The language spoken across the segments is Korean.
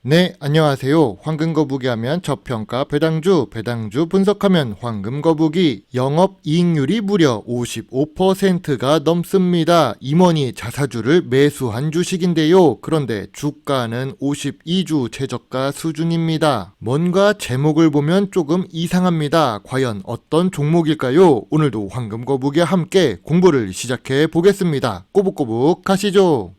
네, 안녕하세요. 황금거북이 하면 저평가 배당주 분석하면 황금거북이 영업이익률이 무려 55%가 넘습니다. 임원이 자사주를 매수한 주식인데요. 그런데 주가는 52주 최저가 수준입니다. 뭔가 제목을 보면 조금 이상합니다. 과연 어떤 종목일까요? 오늘도 황금거북이와 함께 공부를 시작해 보겠습니다. 꼬북꼬북 가시죠.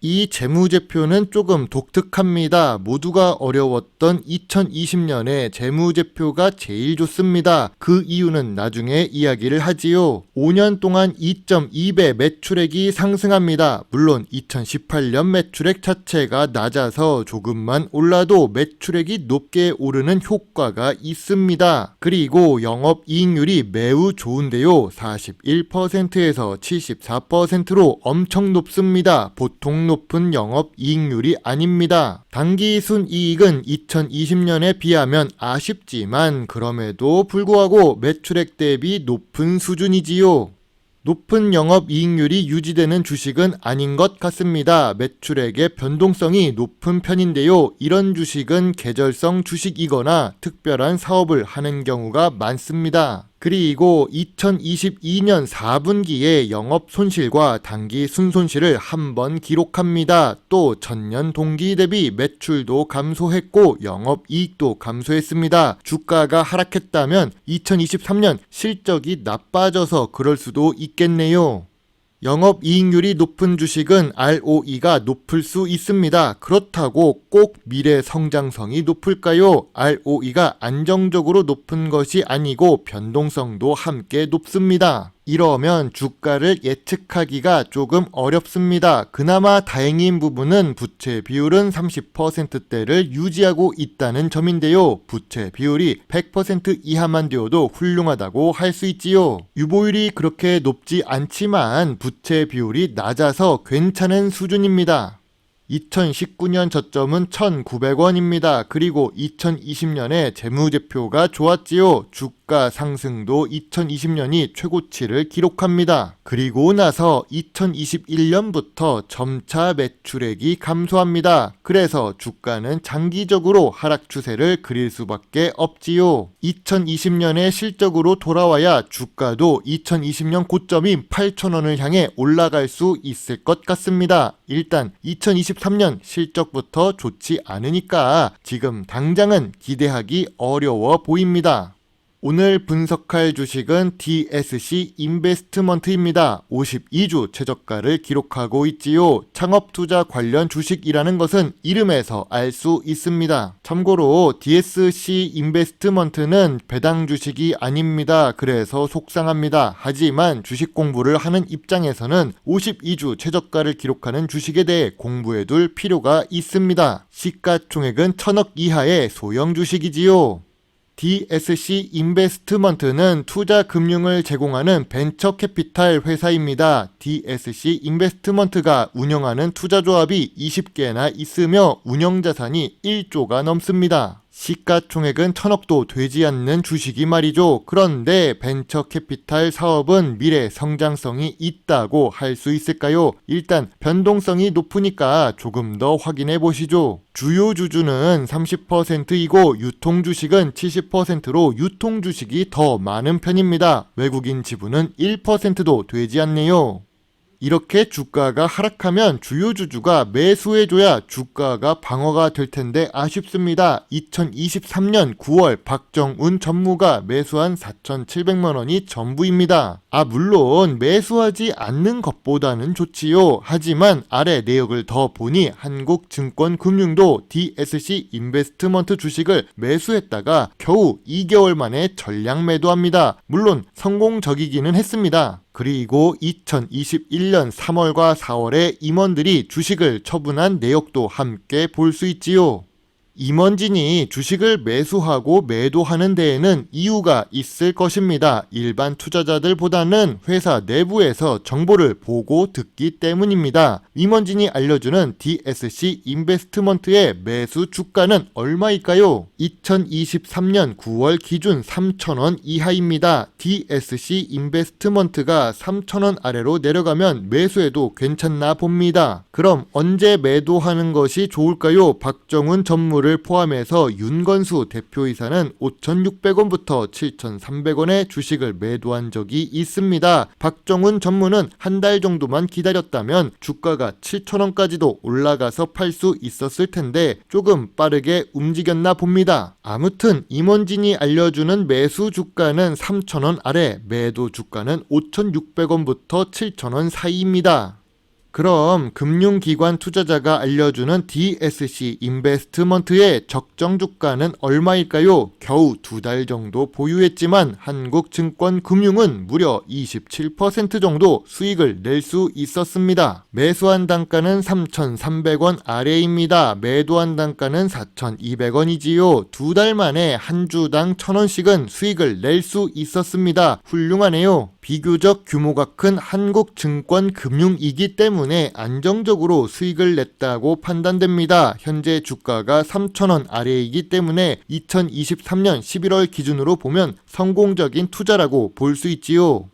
이 재무제표는 조금 독특합니다. 모두가 어려웠던 2020년에 재무제표가 제일 좋습니다. 그 이유는 나중에 이야기를 하지요. 5년 동안 2.2배 매출액이 상승합니다. 물론 2018년 매출액 자체가 낮아서 조금만 올라도 매출액이 높게 오르는 효과가 있습니다. 그리고 영업이익률이 매우 좋은데요. 41%에서 74%로 엄청 높습니다. 보통 높은 영업이익률이 아닙니다. 당기순이익은 2020년에 비하면 아쉽지만 그럼에도 불구하고 매출액 대비 높은 수준이지요. 높은 영업이익률이 유지되는 주식은 아닌 것 같습니다. 매출액의 변동성이 높은 편인데요. 이런 주식은 계절성 주식이거나 특별한 사업을 하는 경우가 많습니다. 그리고 2022년 4분기에 영업 손실과 당기 순손실을 한 번 기록합니다. 또 전년 동기 대비 매출도 감소했고 영업이익도 감소했습니다. 주가가 하락했다면 2023년 실적이 나빠져서 그럴 수도 있겠네요. 영업이익률이 높은 주식은 ROE가 높을 수 있습니다. 그렇다고 꼭 미래 성장성이 높을까요? ROE가 안정적으로 높은 것이 아니고 변동성도 함께 높습니다. 이러면 주가를 예측하기가 조금 어렵습니다. 그나마 다행인 부분은 부채 비율은 30%대를 유지하고 있다는 점인데요. 부채 비율이 100% 이하만 되어도 훌륭하다고 할 수 있지요. 유보율이 그렇게 높지 않지만 부채 비율이 낮아서 괜찮은 수준입니다. 2019년 저점은 1,900원입니다. 그리고 2020년에 재무제표가 좋았지요. 주가 상승도 2020년이 최고치를 기록합니다. 그리고 나서 2021년부터 점차 매출액이 감소합니다. 그래서 주가는 장기적으로 하락 추세를 그릴 수밖에 없지요. 2020년에 실적으로 돌아와야 주가도 2020년 고점인 8,000원을 향해 올라갈 수 있을 것 같습니다. 일단 2023년 실적부터 좋지 않으니까 지금 당장은 기대하기 어려워 보입니다. 오늘 분석할 주식은 DSC 인베스트먼트입니다. 52주 최저가를 기록하고 있지요. 창업투자 관련 주식이라는 것은 이름에서 알 수 있습니다. 참고로 DSC 인베스트먼트는 배당 주식이 아닙니다. 그래서 속상합니다. 하지만 주식 공부를 하는 입장에서는 52주 최저가를 기록하는 주식에 대해 공부해둘 필요가 있습니다. 시가총액은 1,000억 이하의 소형 주식이지요. DSC 인베스트먼트는 투자 금융을 제공하는 벤처 캐피탈 회사입니다. DSC 인베스트먼트가 운영하는 투자조합이 20개나 있으며 운영자산이 1조가 넘습니다. 시가총액은 1,000억도 되지 않는 주식이 말이죠. 그런데 벤처 캐피탈 사업은 미래 성장성이 있다고 할 수 있을까요? 일단 변동성이 높으니까 조금 더 확인해 보시죠. 주요 주주는 30%이고 유통주식은 70%로 유통주식이 더 많은 편입니다. 외국인 지분은 1%도 되지 않네요. 이렇게 주가가 하락하면 주요 주주가 매수해줘야 주가가 방어가 될 텐데 아쉽습니다. 2023년 9월 박정훈 전무가 매수한 4,700만 원이 전부입니다. 물론 매수하지 않는 것보다는 좋지요. 하지만 아래 내역을 더 보니 한국증권금융도 DSC 인베스트먼트 주식을 매수했다가 겨우 2개월 만에 전량 매도합니다. 물론 성공적이기는 했습니다. 그리고 2021년 3월과 4월에 임원들이 주식을 처분한 내역도 함께 볼 수 있지요. 임원진이 주식을 매수하고 매도하는 데에는 이유가 있을 것입니다. 일반 투자자들보다는 회사 내부에서 정보를 보고 듣기 때문입니다. 임원진이 알려주는 DSC 인베스트먼트의 매수 주가는 얼마일까요? 2023년 9월 기준 3,000원 이하입니다. DSC 인베스트먼트가 3,000원 아래로 내려가면 매수해도 괜찮나 봅니다. 그럼 언제 매도하는 것이 좋을까요? 박정훈 전무를 포함해서 윤건수 대표이사는 5,600원부터 7,300원의 주식을 매도한 적이 있습니다. 박정훈 전무는 한 달 정도만 기다렸다면 주가가 7,000원까지도 올라가서 팔 수 있었을 텐데 조금 빠르게 움직였나 봅니다. 아무튼 임원진이 알려주는 매수 주가는 3,000원 아래, 매도 주가는 5,600원부터 7,000원 사이입니다. 그럼 금융기관 투자자가 알려주는 DSC 인베스트먼트의 적정 주가는 얼마일까요? 겨우 2달 정도 보유했지만 한국증권금융은 무려 27% 정도 수익을 낼 수 있었습니다. 매수한 단가는 3,300원 아래입니다. 매도한 단가는 4,200원이지요. 2달 만에 한 주당 1,000원씩은 수익을 낼 수 있었습니다. 훌륭하네요. 비교적 규모가 큰 한국증권금융이기 때문에 안정적으로 수익을 냈다고 판단됩니다. 현재 주가가 3,000원 아래이기 때문에 2023년 11월 기준으로 보면 성공적인 투자라고 볼 수 있지요.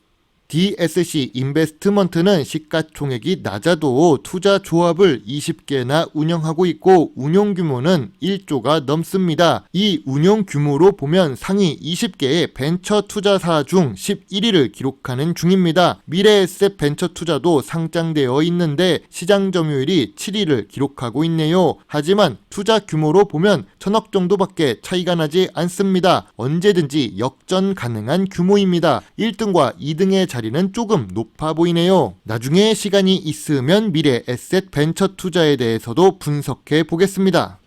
DSC 인베스트먼트는 시가총액이 낮아도 투자 조합을 20개나 운영하고 있고 운용 규모는 1조가 넘습니다. 이 운용 규모로 보면 상위 20개의 벤처 투자사 중 11위를 기록하는 중입니다. 미래에셋 벤처 투자도 상장되어 있는데 시장 점유율이 7위를 기록하고 있네요. 하지만 투자 규모로 보면 1,000억 정도밖에 차이가 나지 않습니다. 언제든지 역전 가능한 규모입니다. 1등과 2등의 자리는 조금 높아 보이네요. 나중에 시간이 있으면 미래 에셋 벤처 투자에 대해서도 분석해 보겠습니다.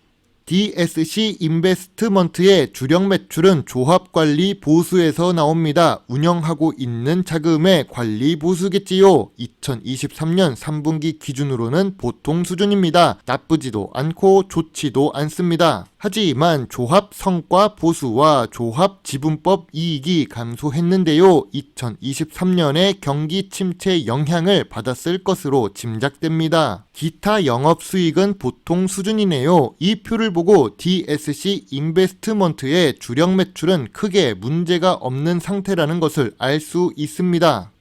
DSC 인베스트먼트의 주력 매출은 조합관리 보수에서 나옵니다. 운영하고 있는 자금의 관리 보수겠지요. 2023년 3분기 기준으로는 보통 수준입니다. 나쁘지도 않고 좋지도 않습니다. 하지만 조합 성과 보수와 조합 지분법 이익이 감소했는데요. 2023년에 경기 침체 영향을 받았을 것으로 짐작됩니다. 기타 영업 수익은 보통 수준이네요. 이 표를 보고 DSC 인베스트먼트의 주력 매출은 크게 문제가 없는 상태라는 것을 알 수 있습니다.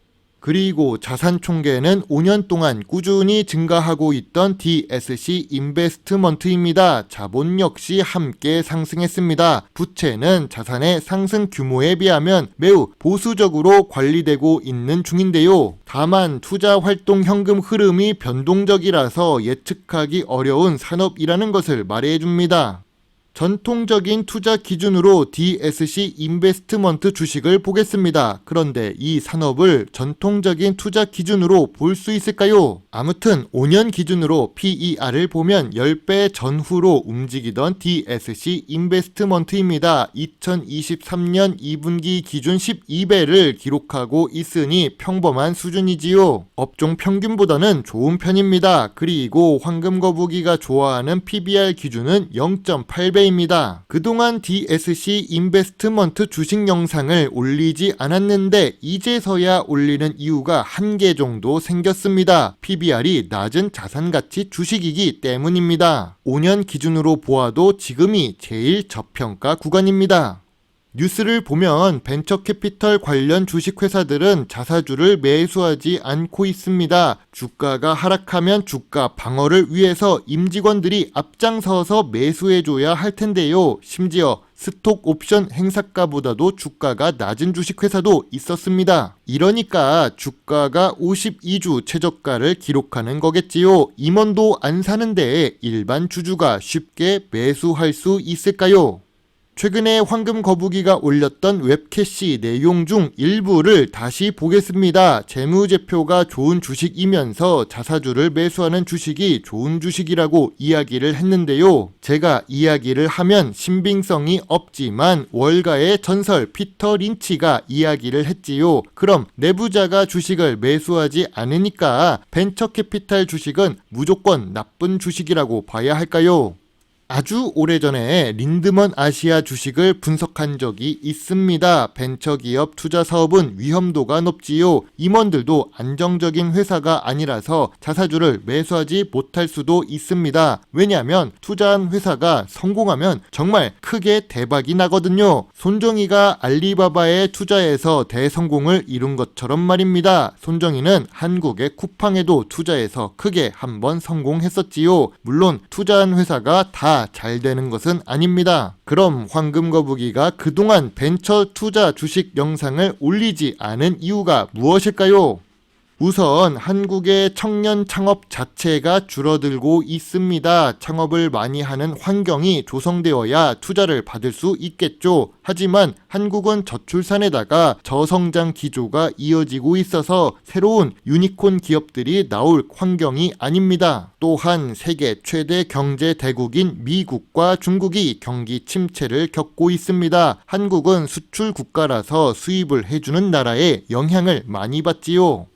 그리고 자산 총계는 5년 동안 꾸준히 증가하고 있던 DSC 인베스트먼트입니다. 자본 역시 함께 상승했습니다. 부채는 자산의 상승 규모에 비하면 매우 보수적으로 관리되고 있는 중인데요. 다만 투자 활동 현금 흐름이 변동적이라서 예측하기 어려운 산업이라는 것을 말해줍니다. 전통적인 투자 기준으로 DSC 인베스트먼트 주식을 보겠습니다. 그런데 이 산업을 전통적인 투자 기준으로 볼 수 있을까요? 아무튼 5년 기준으로 PER을 보면 10배 전후로 움직이던 DSC 인베스트먼트입니다. 2023년 2분기 기준 12배를 기록하고 있으니 평범한 수준이지요. 업종 평균보다는 좋은 편입니다. 그리고 황금 거북이가 좋아하는 PBR 기준은 0.8배 입니다. 그동안 DSC 인베스트먼트 주식 영상을 올리지 않았는데 이제서야 올리는 이유가 한 개 정도 생겼습니다. PBR이 낮은 자산가치 주식이기 때문입니다. 5년 기준으로 보아도 지금이 제일 저평가 구간입니다. 뉴스를 보면 벤처캐피털 관련 주식회사들은 자사주를 매수하지 않고 있습니다. 주가가 하락하면 주가 방어를 위해서 임직원들이 앞장서서 매수해줘야 할 텐데요. 심지어 스톡 옵션 행사가보다도 주가가 낮은 주식회사도 있었습니다. 이러니까 주가가 52주 최저가를 기록하는 거겠지요. 임원도 안 사는데 일반 주주가 쉽게 매수할 수 있을까요? 최근에 황금 거북이가 올렸던 웹캐시 내용 중 일부를 다시 보겠습니다. 재무제표가 좋은 주식이면서 자사주를 매수하는 주식이 좋은 주식이라고 이야기를 했는데요. 제가 이야기를 하면 신빙성이 없지만 월가의 전설 피터 린치가 이야기를 했지요. 그럼 내부자가 주식을 매수하지 않으니까 벤처캐피탈 주식은 무조건 나쁜 주식이라고 봐야 할까요? 아주 오래전에 린드먼 아시아 주식을 분석한 적이 있습니다. 벤처기업 투자 사업은 위험도가 높지요. 임원들도 안정적인 회사가 아니라서 자사주를 매수하지 못할 수도 있습니다. 왜냐하면 투자한 회사가 성공하면 정말 크게 대박이 나거든요. 손정희가 알리바바에 투자해서 대성공을 이룬 것처럼 말입니다. 손정희는 한국의 쿠팡에도 투자해서 크게 한번 성공했었지요. 물론 투자한 회사가 다 잘 되는 것은 아닙니다. 그럼 황금거북이가 그동안 벤처 투자 주식 영상을 올리지 않은 이유가 무엇일까요? 우선 한국의 청년 창업 자체가 줄어들고 있습니다. 창업을 많이 하는 환경이 조성되어야 투자를 받을 수 있겠죠. 하지만 한국은 저출산에다가 저성장 기조가 이어지고 있어서 새로운 유니콘 기업들이 나올 환경이 아닙니다. 또한 세계 최대 경제 대국인 미국과 중국이 경기 침체를 겪고 있습니다. 한국은 수출 국가라서 수입을 해주는 나라에 영향을 많이 받지요.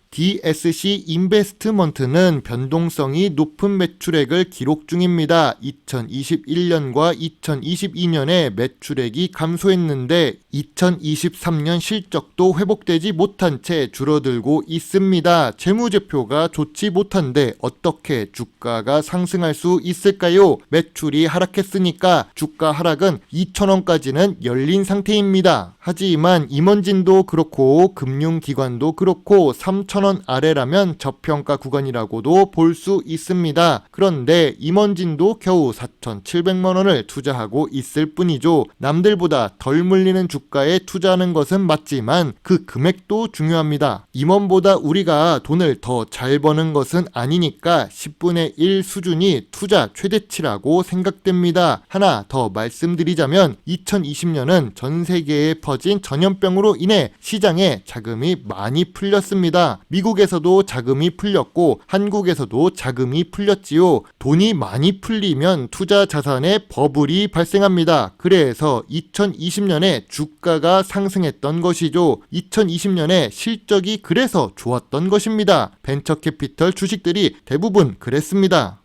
DSC 인베스트먼트는 변동성이 높은 매출액을 기록 중입니다. 2021년과 2022년에 매출액이 감소했는데 2023년 실적도 회복되지 못한 채 줄어들고 있습니다. 재무제표가 좋지 못한데 어떻게 주가가 상승할 수 있을까요? 매출이 하락했으니까 주가 하락은 2,000원까지는 열린 상태입니다. 하지만 임원진도 그렇고 금융기관도 그렇고 3,000원 아래라면 저평가 구간이라고도 볼 수 있습니다. 그런데 임원진도 겨우 4,700만원을 투자하고 있을 뿐이죠. 남들보다 덜 물리는 주가에 투자하는 것은 맞지만 그 금액도 중요합니다. 임원보다 우리가 돈을 더 잘 버는 것은 아니니까 10분의 1 수준이 투자 최대치라고 생각됩니다. 하나 더 말씀드리자면 2020년은 전 세계에 퍼진 전염병으로 인해 시장에 자금이 많이 풀렸습니다. 미국에서도 자금이 풀렸고 한국에서도 자금이 풀렸지요. 돈이 많이 풀리면 투자 자산에 버블이 발생합니다. 그래서 2020년에 주가가 상승했던 것이죠. 2020년에 실적이 그래서 좋았던 것입니다. 벤처캐피털 주식들이 대부분 그랬습니다.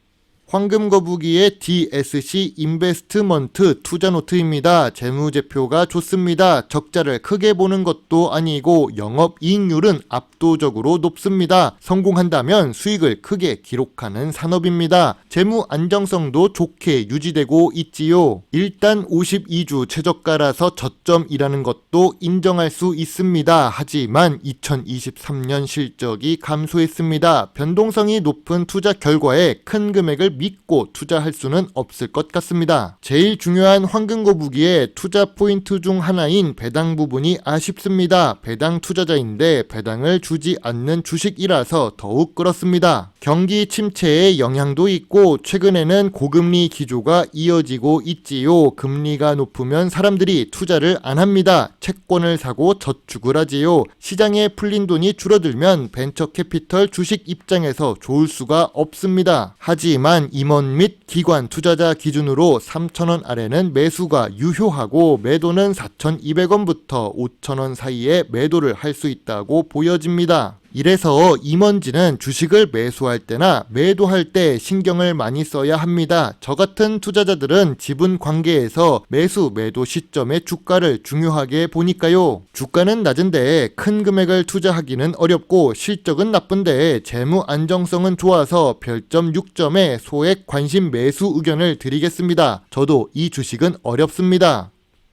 황금거북이의 DSC 인베스트먼트 투자노트입니다. 재무제표가 좋습니다. 적자를 크게 보는 것도 아니고 영업이익률은 압도적으로 높습니다. 성공한다면 수익을 크게 기록하는 산업입니다. 재무 안정성도 좋게 유지되고 있지요. 일단 52주 최저가라서 저점이라는 것도 인정할 수 있습니다. 하지만 2023년 실적이 감소했습니다. 변동성이 높은 투자 결과에 큰 금액을 믿고 투자할 수는 없을 것 같습니다. 제일 중요한 황금거북이의 투자 포인트 중 하나인 배당 부분이 아쉽습니다. 배당 투자자인데 배당을 주지 않는 주식이라서 더욱 그렇습니다. 경기 침체의 영향도 있고 최근에는 고금리 기조가 이어지고 있지요. 금리가 높으면 사람들이 투자를 안 합니다. 채권을 사고 저축을 하지요. 시장에 풀린 돈이 줄어들면 벤처캐피털 주식 입장에서 좋을 수가 없습니다. 하지만 임원 및 기관 투자자 기준으로 3,000원 아래는 매수가 유효하고 매도는 4,200원부터 5,000원 사이에 매도를 할 수 있다고 보여집니다. 이래서 임원진은 주식을 매수할 때나 매도할 때 신경을 많이 써야 합니다. 저 같은 투자자들은 지분 관계에서 매수 매도 시점의 주가를 중요하게 보니까요. 주가는 낮은데 큰 금액을 투자하기는 어렵고 실적은 나쁜데 재무 안정성은 좋아서 별점 6점에 소액 관심 매수 의견을 드리겠습니다. 저도 이 주식은 어렵습니다.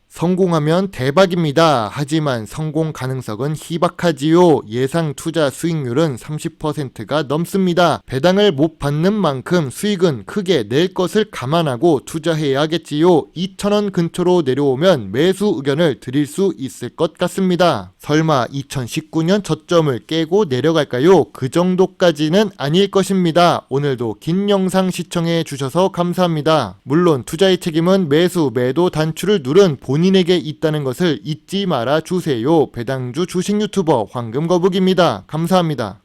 성공하면 대박입니다. 하지만 성공 가능성은 희박하지요. 예상 투자 수익률은 30%가 넘습니다. 배당을 못 받는 만큼 수익은 크게 낼 것을 감안하고 투자해야겠지요. 2,000원 근처로 내려오면 매수 의견을 드릴 수 있을 것 같습니다. 설마 2019년 저점을 깨고 내려갈까요? 그 정도까지는 아닐 것입니다. 오늘도 긴 영상 시청해 주셔서 감사합니다. 물론 투자의 책임은 매수, 매도 단추를 누른 본인에게 있다는 것을 잊지 말아 주세요. 배당주 주식 유튜버 황금거북입니다. 감사합니다.